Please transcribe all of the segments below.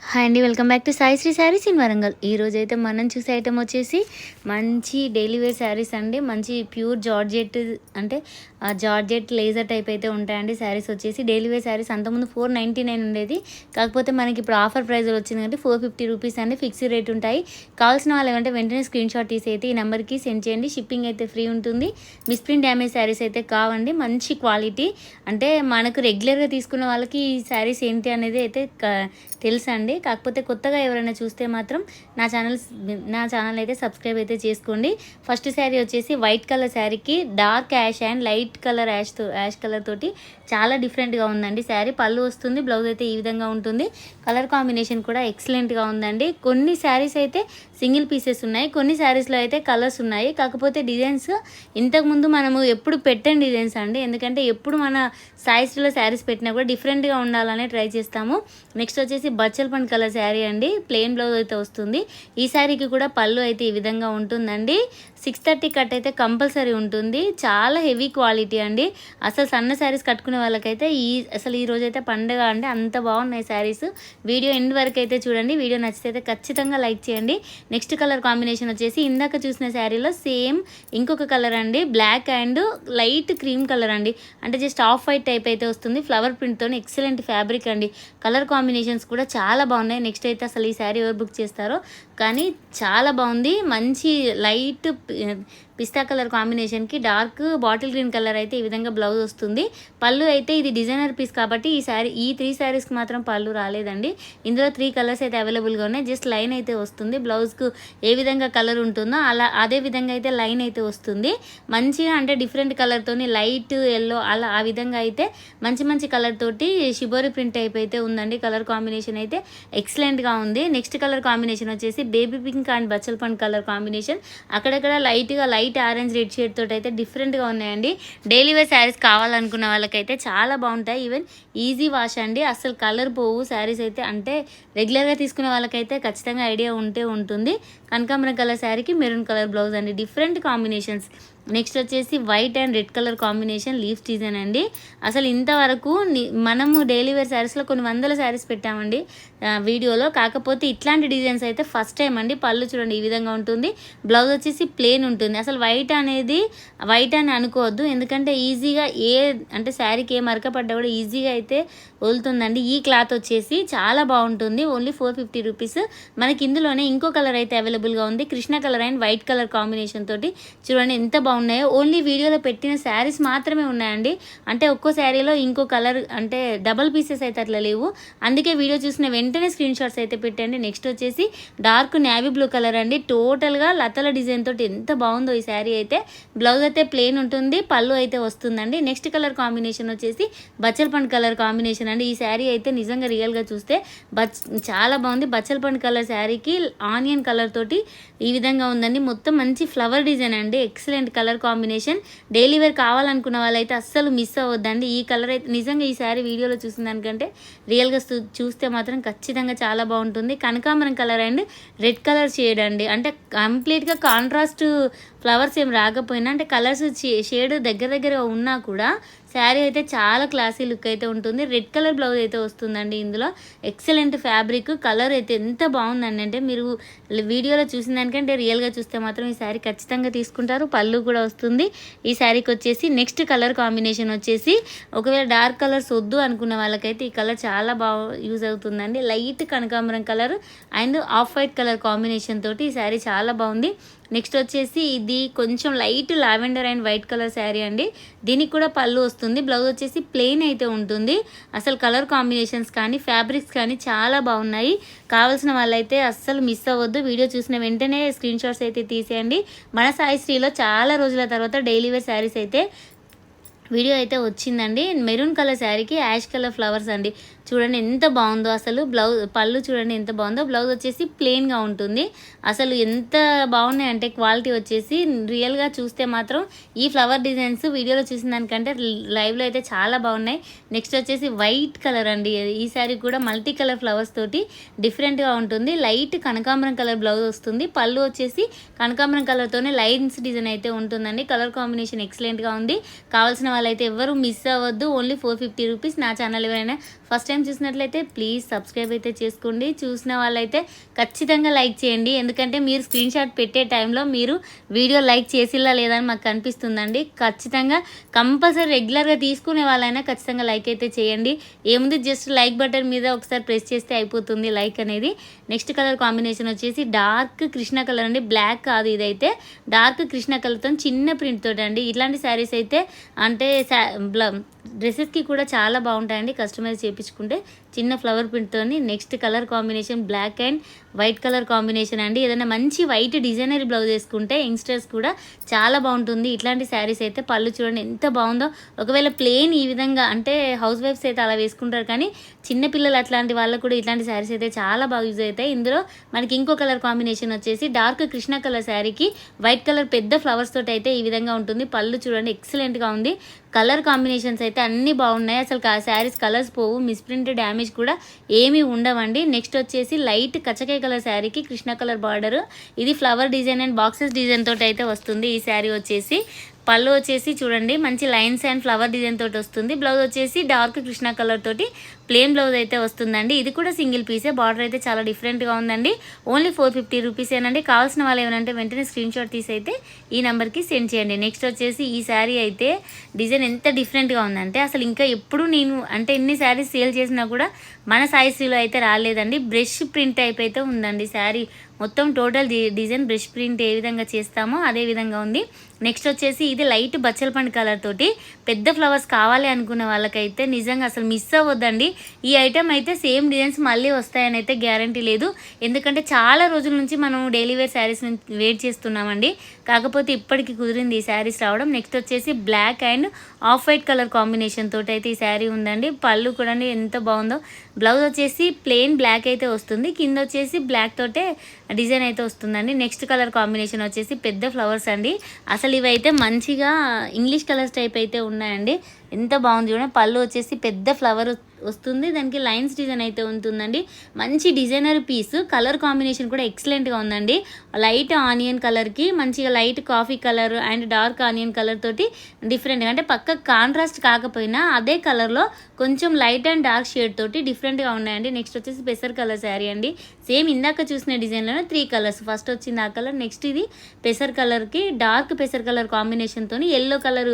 Hi అండి, welcome back to Sai Sri Sarees in Warangal. ఈరోజు అయితే మనం చూసే ఐటమ్ వచ్చేసి మంచి డైలీ వేర్ శారీస్ అండి. మంచి ప్యూర్ జార్జెట్ అంటే జార్జెట్ లేజర్ టైప్ అయితే ఉంటాయండి. శారీస్ వచ్చేసి డైలీ వేర్ శారీస్ అంతకుముందు 499 ఉండేది, కాకపోతే మనకి ఇప్పుడు ఆఫర్ ప్రైస్ వచ్చింది అంటే 450 రూపీస్ అండి. ఫిక్స్డ్ రేట్ ఉంటాయి. కావాల్సిన వాళ్ళు ఏమంటే వెంటనే స్క్రీన్ షాట్ తీసి అయితే ఈ నెంబర్కి సెండ్ చేయండి. షిప్పింగ్ అయితే ఫ్రీ ఉంటుంది. మిస్ప్రింట్ డ్యామేజ్ శారీస్ అయితే కావండి. మంచి క్వాలిటీ అంటే మనకు రెగ్యులర్గా తీసుకున్న వాళ్ళకి ఈ శారీస్ ఏంటి అనేది అయితే తెలుసా అండి. కాకపోతే కొత్తగా ఎవరైనా చూస్తే మాత్రం నా ఛానల్ అయితే సబ్స్క్రైబ్ అయితే చేసుకోండి. ఫస్ట్ శారీ వచ్చేసి వైట్ కలర్ శారీకి dark ash and light colour ash colour తోటి చాలా డిఫరెంట్గా ఉందండి. శారీ పళ్ళు వస్తుంది, బ్లౌజ్ అయితే ఈ విధంగా ఉంటుంది. కలర్ కాంబినేషన్ కూడా ఎక్సలెంట్గా ఉందండి. కొన్ని శారీస్ అయితే సింగిల్ పీసెస్ ఉన్నాయి, కొన్ని శారీస్లో అయితే కలర్స్ ఉన్నాయి. కాకపోతే డిజైన్స్ ఇంతకుముందు మనము ఎప్పుడు పెట్టని డిజైన్స్ అండి. ఎందుకంటే ఎప్పుడు మన సాయిస్లో శారీస్ పెట్టినా కూడా డిఫరెంట్గా ఉండాలనే ట్రై చేస్తాము. నెక్స్ట్ వచ్చేసి బచ్చల్ పండు కలర్ శారీ అండి. ప్లెయిన్ బ్లౌజ్ అయితే వస్తుంది. ఈ శారీకి కూడా పళ్ళు అయితే ఈ విధంగా ఉంటుందండి. 630 కట్ అయితే కంపల్సరీ ఉంటుంది. చాలా హెవీ క్వాలిటీ అండి. అసలు సన్న శారీస్ కట్టుకునే వాళ్ళకైతే అసలు ఈ రోజైతే పండుగ అండి. అంత బాగున్నాయి శారీస్. వీడియో ఎండ్ వరకు అయితే చూడండి. వీడియో నచ్చితే అయితే ఖచ్చితంగా లైక్ చేయండి. నెక్స్ట్ కలర్ కాంబినేషన్ వచ్చేసి ఇందాక చూసిన శారీలో సేమ్ ఇంకొక కలర్ అండి. Black and light cream colour అండి. అంటే జస్ట్ ఆఫ్ వైట్ టైప్ అయితే వస్తుంది. ఫ్లవర్ ప్రింట్తో ఎక్సలెంట్ ఫ్యాబ్రిక్ అండి. కలర్ కాంబినేషన్స్ కూడా చాలా బాగున్నాయి. నెక్స్ట్ అయితే అసలు ఈ శారీ ఎవరు బుక్ చేస్తారో కానీ చాలా బాగుంది. మంచి లైట్ పిస్తా కలర్ కాంబినేషన్కి డార్క్ బాటిల్ గ్రీన్ కలర్ అయితే ఈ విధంగా బ్లౌజ్ వస్తుంది. పళ్ళు అయితే ఇది డిజైనర్ పీస్ కాబట్టి ఈ 3 శారీస్కి మాత్రం పళ్ళు రాలేదండి. ఇందులో 3 కలర్స్ అయితే అవైలబుల్గా ఉన్నాయి. జస్ట్ లైన్ అయితే వస్తుంది. బ్లౌజ్కు ఏ విధంగా కలర్ ఉంటుందో అదే విధంగా అయితే లైన్ అయితే వస్తుంది. మంచిగా అంటే డిఫరెంట్ కలర్తోని లైట్ ఎల్లో అలా ఆ విధంగా అయితే మంచి కలర్ తోటి షిబోరి ప్రింట్ టైప్ అయితే ఉందండి. కలర్ కాంబినేషన్ అయితే ఎక్సలెంట్గా ఉంది. నెక్స్ట్ కలర్ కాంబినేషన్ వచ్చేసి బేబీ పింక్ అండ్ బచ్చల్ పండు కలర్ కాంబినేషన్. అక్కడక్కడ లైట్ ఆరెంజ్ రెడ్ షేడ్ తోటి అయితే డిఫరెంట్గా ఉన్నాయండి. డైలీ వేర్ శారీస్ కావాలనుకున్న వాళ్ళకైతే చాలా బాగుంటాయి. ఈవెన్ ఈజీ వాష్ అండి. అసలు కలర్ పోవు శారీస్ అయితే. అంటే రెగ్యులర్గా తీసుకునే వాళ్ళకైతే ఖచ్చితంగా ఐడియా ఉంటుంది. కనకాంబరం కలర్ శారీకి మెరూన్ కలర్ బ్లౌజ్ అండి. Different combinations. నెక్స్ట్ వచ్చేసి white and red colour combination leaf design అండి. అసలు ఇంతవరకు మనము డైలీ వేర్ శారీస్లో కొన్ని వందల శారీస్ పెట్టామండి వీడియోలో. కాకపోతే ఇట్లాంటి డిజైన్స్ అయితే ఫస్ట్ టైం అండి. పళ్ళు చూడండి ఈ విధంగా ఉంటుంది. బ్లౌజ్ వచ్చేసి ప్లెయిన్ ఉంటుంది. అసలు వైట్ అని అనుకోవద్దు. ఎందుకంటే ఈజీగా అంటే శారీకి ఏ మరక పడ్డా కూడా ఈజీగా అయితే వదులుతుందండి. ఈ క్లాత్ వచ్చేసి చాలా బాగుంటుంది. Only 450 rupees. మనకి ఇందులోనే ఇంకో కలర్ అయితే అవైలబుల్గా ఉంది. Krishna colour and white colour combination తోటి చూడండి ఎంత బాగున్నాయో. ఓన్లీ వీడియోలో పెట్టిన శారీస్ మాత్రమే ఉన్నాయండి. అంటే ఒక్కో శారీలో ఇంకో కలర్ అంటే డబల్ పీసెస్ అయితే అట్లా లేవు. అందుకే వీడియో చూసిన వెంటనే స్క్రీన్ షాట్స్ అయితే పెట్టండి. నెక్స్ట్ వచ్చేసి డార్క్ నేవీ బ్లూ కలర్ అండి. టోటల్గా లతల డిజైన్ తోటి ఎంత బాగుందో ఈ శారీ అయితే. బ్లౌజ్ అయితే ప్లెయిన్ ఉంటుంది, పళ్ళు అయితే వస్తుందండి. నెక్స్ట్ కలర్ కాంబినేషన్ వచ్చేసి బచ్చల్ పండు కలర్ కాంబినేషన్ అండి. ఈ శారీ అయితే నిజంగా రియల్గా చూస్తే చాలా బాగుంది. బచ్చల్ పండు కలర్ శారీకి ఆనియన్ కలర్ తోటి ఈ విధంగా ఉందండి. మొత్తం మంచి ఫ్లవర్ డిజైన్ అండి. Excellent colour combination. Daily wear కావాలనుకున్న వాళ్ళైతే అస్సలు మిస్ అవ్వద్దండి. ఈ కలర్ అయితే నిజంగా ఈ శారీ వీడియోలో చూసిన దానికంటే రియల్గా చూస్తే మాత్రం ఖచ్చితంగా చాలా బాగుంటుంది. కనకాంబరం colour and red colour shade అండి. అంటే కంప్లీట్గా కాంట్రాస్ట్ ఫ్లవర్స్ ఏం రాకపోయినా అంటే కలర్స్ షేడ్ దగ్గర ఉన్నా కూడా శారీ అయితే చాలా క్లాసీ లుక్ అయితే ఉంటుంది. రెడ్ కలర్ బ్లౌజ్ అయితే వస్తుందండి. ఇందులో ఎక్సలెంట్ ఫ్యాబ్రిక్. కలర్ అయితే ఎంత బాగుందండి అంటే మీరు వీడియోలో చూసిన దానికంటే రియల్గా చూస్తే మాత్రం ఈ శారీ ఖచ్చితంగా తీసుకుంటారు. పళ్ళు కూడా వస్తుంది. ఈ శారీకి వచ్చేసి నెక్స్ట్ కలర్ కాంబినేషన్ వచ్చేసి ఒకవేళ డార్క్ కలర్స్ వద్దు అనుకున్న వాళ్ళకైతే ఈ కలర్ చాలా బాగా యూజ్ అవుతుందండి. లైట్ కనకాంబరం colour and off white colour combination తోటి ఈ శారీ చాలా బాగుంది. నెక్స్ట్ వచ్చేసి ఇది కొంచెం light lavender and white colour sari అండి. దీనికి కూడా పళ్ళు వస్తుంది. బ్లౌజ్ వచ్చేసి ప్లెయిన్ అయితే ఉంటుంది. అసలు కలర్ కాంబినేషన్స్ కానీ ఫ్యాబ్రిక్స్ కానీ చాలా బాగున్నాయి. కావాల్సిన వాళ్ళైతే అస్సలు మిస్ అవ్వద్దు. వీడియో చూసిన వెంటనే స్క్రీన్ షాట్స్ అయితే తీసేయండి. మన సాయి శ్రీలో చాలా రోజుల తర్వాత డైలీ వేర్ శారీస్ అయితే వీడియో అయితే వచ్చిందండి. మెరూన్ కలర్ శారీకి యాష్ కలర్ ఫ్లవర్స్ అండి. చూడండి ఎంత బాగుందో. అసలు పళ్ళు చూడండి ఎంత బాగుందో. బ్లౌజ్ వచ్చేసి ప్లెయిన్గా ఉంటుంది. అసలు ఎంత బాగున్నాయి అంటే క్వాలిటీ వచ్చేసి రియల్గా చూస్తే మాత్రం ఈ ఫ్లవర్ డిజైన్స్ వీడియోలో చూసిన దానికంటే లైవ్లో అయితే చాలా బాగున్నాయి. నెక్స్ట్ వచ్చేసి వైట్ కలర్ అండి. ఈ శారీ కూడా మల్టీ కలర్ ఫ్లవర్స్ తోటి డిఫరెంట్గా ఉంటుంది. లైట్ కనకాంబరం కలర్ బ్లౌజ్ వస్తుంది. పళ్ళు వచ్చేసి కనకాంబరం కలర్తోనే లైన్స్ డిజైన్ అయితే ఉంటుందండి. కలర్ కాంబినేషన్ ఎక్సలెంట్గా ఉంది. కావాల్సిన వాళ్ళైతే ఎవరు మిస్ అవ్వద్దు. Only 450 rupees. నా ఛానల్ ఎవరైనా ఫస్ట్ టైం చూసినట్లయితే ప్లీజ్ సబ్స్క్రైబ్ అయితే చేసుకోండి. చూసిన వాళ్ళైతే ఖచ్చితంగా లైక్ చేయండి, ఎందుకంటే మీరు స్క్రీన్ షాట్ పెట్టే టైంలో మీరు వీడియో లైక్ చేసిల్లా లేదా అని మాకు కనిపిస్తుందండి. ఖచ్చితంగా కంపల్సరీ రెగ్యులర్గా తీసుకునే వాళ్ళైనా ఖచ్చితంగా లైక్ అయితే చేయండి. ఏముంది, జస్ట్ లైక్ బటన్ మీద ఒకసారి ప్రెస్ చేస్తే అయిపోతుంది లైక్ అనేది. నెక్స్ట్ కలర్ కాంబినేషన్ వచ్చేసి డార్క్ కృష్ణ కలర్ అండి, బ్లాక్ కాదు, ఇదైతే డార్క్ కృష్ణ కలర్తో చిన్న ప్రింట్ తోటి అండి. ఇట్లాంటి శారీస్ అయితే అంటే డ్రెస్సెస్కి కూడా చాలా బాగుంటాయండి కస్టమైజ్ చేయించుకుంటే చిన్న ఫ్లవర్ ప్రింట్తోని. Next colour combination black and white colour combination అండి. ఏదైనా మంచి వైట్ డిజైనర్ బ్లౌజ్ వేసుకుంటే యంగ్స్టర్స్ కూడా చాలా బాగుంటుంది. ఇట్లాంటి శారీస్ అయితే పళ్ళు చూడండి ఎంత బాగుందో. ఒకవేళ ప్లెయిన్ ఈ విధంగా అంటే హౌస్ వైఫ్స్ అయితే అలా వేసుకుంటారు, కానీ చిన్నపిల్లలు అట్లాంటి వాళ్ళకు కూడా ఇట్లాంటి శారీస్ అయితే చాలా బాగా యూజ్ అవుతాయి. ఇందులో మనకి ఇంకో కలర్ కాంబినేషన్ వచ్చేసి డార్క్ కృష్ణ కలర్ శారీకి వైట్ కలర్ పెద్ద ఫ్లవర్స్ తోటి అయితే ఈ విధంగా ఉంటుంది. పళ్ళు చూడండి ఎక్సలెంట్గా ఉంది. కలర్ కాంబినేషన్స్ అయితే అన్నీ బాగున్నాయి. అసలు శారీస్ కలర్స్ పోవు, మిస్ప్రింట్ డ్యామేజ్ కూడా ఏమీ ఉండవండి. నెక్స్ట్ వచ్చేసి లైట్ కచ్చకాయ కలర్ శారీకి కృష్ణ కలర్ బార్డర్, ఇది flower design and boxes design తోటి అయితే వస్తుంది. ఈ శారీ వచ్చేసి పళ్ళు వచ్చేసి చూడండి మంచి లైన్స్ అండ్ ఫ్లవర్ డిజైన్ తోటి వస్తుంది. బ్లౌజ్ వచ్చేసి డార్క్ కృష్ణ కలర్ తోటి ప్లెయిన్ బ్లౌజ్ అయితే వస్తుందండి. ఇది కూడా సింగిల్ పీసే, బార్డర్ అయితే చాలా డిఫరెంట్గా ఉందండి. ఓన్లీ 450 రూపీసేనండి. కావాల్సిన వాళ్ళు ఏమంటే వెంటనే స్క్రీన్ షాట్ తీసి అయితే ఈ నెంబర్కి సెండ్ చేయండి. నెక్స్ట్ వచ్చేసి ఈ శారీ అయితే డిజైన్ ఎంత డిఫరెంట్గా ఉందంటే అసలు ఇంకా ఎప్పుడు నేను అంటే ఎన్ని శారీస్ సేల్ చేసినా కూడా మన సైజులో అయితే రాలేదండి. బ్రష్ ప్రింట్ టైప్ అయితే ఉందండి శారీ మొత్తం. టోటల్ డిజైన్ బ్రష్ ప్రింట్ ఏ విధంగా చేస్తామో అదే విధంగా ఉంది. నెక్స్ట్ వచ్చేసి ఇది లైట్ బచ్చల పండు కలర్ తోటి పెద్ద ఫ్లవర్స్ కావాలి అనుకునే వాళ్ళకైతే నిజంగా అసలు మిస్ అవ్వద్దండి. ఈ ఐటెం అయితే సేమ్ డిజైన్స్ మళ్ళీ వస్తాయని అయితే గ్యారంటీ లేదు, ఎందుకంటే చాలా రోజుల నుంచి మనం డైలీ వేర్ శారీస్ వెయిట్ చేస్తున్నామండి. కాకపోతే ఇప్పటికి కుదిరింది ఈ శారీస్ రావడం. నెక్స్ట్ వచ్చేసి black and off white colour combination తోటి అయితే ఈ శారీ ఉందండి. పళ్ళు కూడా ఎంత బాగుందో. బ్లౌజ్ వచ్చేసి ప్లెయిన్ బ్లాక్ అయితే వస్తుంది, కింద వచ్చేసి బ్లాక్ తోటే డిజైన్ అయితే వస్తుందండి. నెక్స్ట్ కలర్ కాంబినేషన్ వచ్చేసి పెద్ద ఫ్లవర్స్ అండి. అసలు ఇవైతే మంచిగా ఇంగ్లీష్ కలర్స్ టైప్ అయితే ఉన్నాయండి. ఎంత బాగుంది చూడండి. పళ్ళు వచ్చేసి పెద్ద ఫ్లవర్ వస్తుంది, దానికి లైన్స్ డిజైన్ అయితే ఉంటుందండి. మంచి డిజైనర్ పీస్. కలర్ కాంబినేషన్ కూడా ఎక్సలెంట్గా ఉందండి. లైట్ ఆనియన్ కలర్కి మంచిగా light coffee colour and dark onion colour తోటి డిఫరెంట్గా అంటే పక్క కాంట్రాస్ట్ కాకపోయినా అదే కలర్లో కొంచెం లైట్ అండ్ డార్క్ షేడ్ తోటి డిఫరెంట్గా ఉన్నాయండి. నెక్స్ట్ వచ్చేసి పెసర్ కలర్ శారీ అండి. సేమ్ ఇందాక చూసిన డిజైన్లోనే 3 కలర్స్. ఫస్ట్ వచ్చింది ఆ కలర్, నెక్స్ట్ ఇది పెసర్ కలర్కి డార్క్ పెసర్ కలర్ కాంబినేషన్తో ఎల్లో కలర్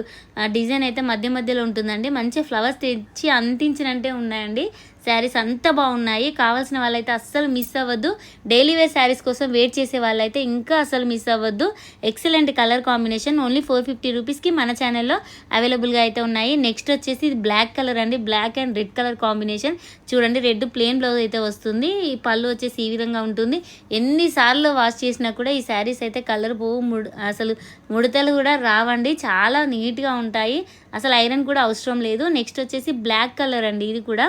డిజైన్ అయితే మధ్య మధ్యలో ఉంటుందండి. మంచి ఫ్లవర్స్ తెచ్చి అంటించినట్టే ఉన్నాయండి. శారీస్ అంతా బాగున్నాయి. కావాల్సిన వాళ్ళైతే అస్సలు మిస్ అవ్వద్దు. డైలీ వేర్ శారీస్ కోసం వెయిట్ చేసే వాళ్ళైతే ఇంకా అసలు మిస్ అవ్వద్దు. Excellent colour combination. ఓన్లీ 450 రూపీస్కి మన ఛానల్లో అవైలబుల్గా అయితే ఉన్నాయి. నెక్స్ట్ వచ్చేసి ఇది బ్లాక్ కలర్ అండి, black and red colour combination. చూడండి రెడ్ ప్లెయిన్ బ్లౌజ్ అయితే వస్తుంది. ఈ పళ్ళు వచ్చేసి ఈ విధంగా ఉంటుంది. ఎన్నిసార్లు వాష్ చేసినా కూడా ఈ శారీస్ అయితే కలర్ పోవు, అసలు ముడతలు కూడా రావండి. చాలా నీట్గా ఉంటాయి, అసలు ఐరన్ కూడా అవసరం లేదు. నెక్స్ట్ వచ్చేసి బ్లాక్ కలర్ అండి. ఇది కూడా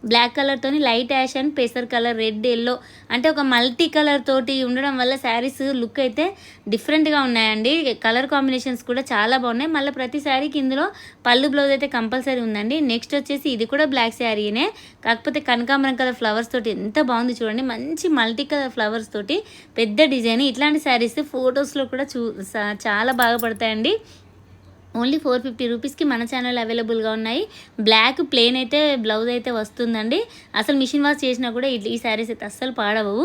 బ్లాక్ కలర్తోని లైట్ యాష్ అండ్ పెసర్ కలర్, రెడ్, ఎల్లో అంటే ఒక మల్టీ కలర్ తోటి ఉండడం వల్ల శారీస్ లుక్ అయితే డిఫరెంట్గా ఉన్నాయండి. కలర్ కాంబినేషన్స్ కూడా చాలా బాగున్నాయి. మళ్ళీ ప్రతి శారీకి ఇందులో పళ్ళు బ్లౌజ్ అయితే కంపల్సరీ ఉందండి. నెక్స్ట్ వచ్చేసి ఇది కూడా బ్లాక్ శారీనే, కాకపోతే కనకాంబరం కలర్ ఫ్లవర్స్ తోటి ఎంత బాగుంది చూడండి. మంచి మల్టీ కలర్ ఫ్లవర్స్ తోటి పెద్ద డిజైన్. ఇట్లాంటి శారీస్ ఫొటోస్లో కూడా చాలా బాగా పడతాయండి. ఓన్లీ 450 రూపీస్కి మన ఛానల్ అవైలబుల్గా ఉన్నాయి. బ్లాక్ ప్లెయిన్ అయితే బ్లౌజ్ అయితే వస్తుందండి. అసలు మిషన్ వాష్ చేసినా కూడా ఈ శారీస్ అయితే అస్సలు పాడవు.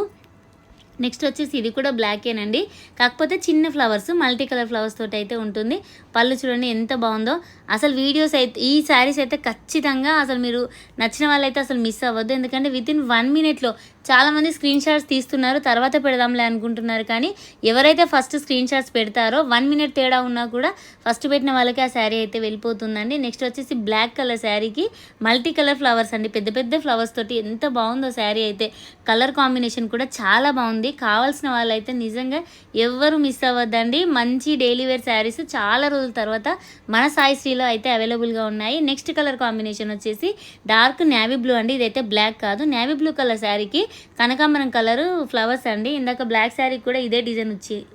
నెక్స్ట్ వచ్చేసి ఇది కూడా బ్లాకేనండి, కాకపోతే చిన్న ఫ్లవర్స్ మల్టీ కలర్ ఫ్లవర్స్ తోటి అయితే ఉంటుంది. పళ్ళు చూడండి ఎంత బాగుందో. అసలు వీడియోస్ అయితే ఈ శారీస్ అయితే ఖచ్చితంగా అసలు మీరు నచ్చిన వాళ్ళైతే అసలు మిస్ అవ్వద్దు, ఎందుకంటే వితిన్ 1 మినిట్లో చాలామంది స్క్రీన్ షాట్స్ తీస్తున్నారు, తర్వాత పెడదాంలే అనుకుంటున్నారు. కానీ ఎవరైతే ఫస్ట్ స్క్రీన్ షాట్స్ పెడతారో 1 మినిట్ తేడా ఉన్నా కూడా ఫస్ట్ పెట్టిన వాళ్ళకి ఆ శారీ అయితే వెళ్ళిపోతుందండి. నెక్స్ట్ వచ్చేసి బ్లాక్ కలర్ శారీకి మల్టీ కలర్ ఫ్లవర్స్ అండి, పెద్ద పెద్ద ఫ్లవర్స్ తోటి ఎంత బాగుందో శారీ అయితే. కలర్ కాంబినేషన్ కూడా చాలా బాగుంది. కావాల్సిన వాళ్ళైతే నిజంగా ఎవ్వరు మిస్ అవ్వద్దండి. మంచి డైలీ వేర్ శారీస్ చాలా రోజుల తర్వాత మన సాయి శ్రీలో అయితే అవైలబుల్గా ఉన్నాయి. నెక్స్ట్ కలర్ కాంబినేషన్ వచ్చేసి డార్క్ నేవీ బ్లూ అండి. ఇదైతే బ్లాక్ కాదు, నేవీ బ్లూ కలర్ శారీకి కనకాంబరం కలర్ ఫ్లవర్స్ అండి. ఇందాక బ్లాక్ శారీ కూడా ఇదే డిజైన్ వచ్చింది.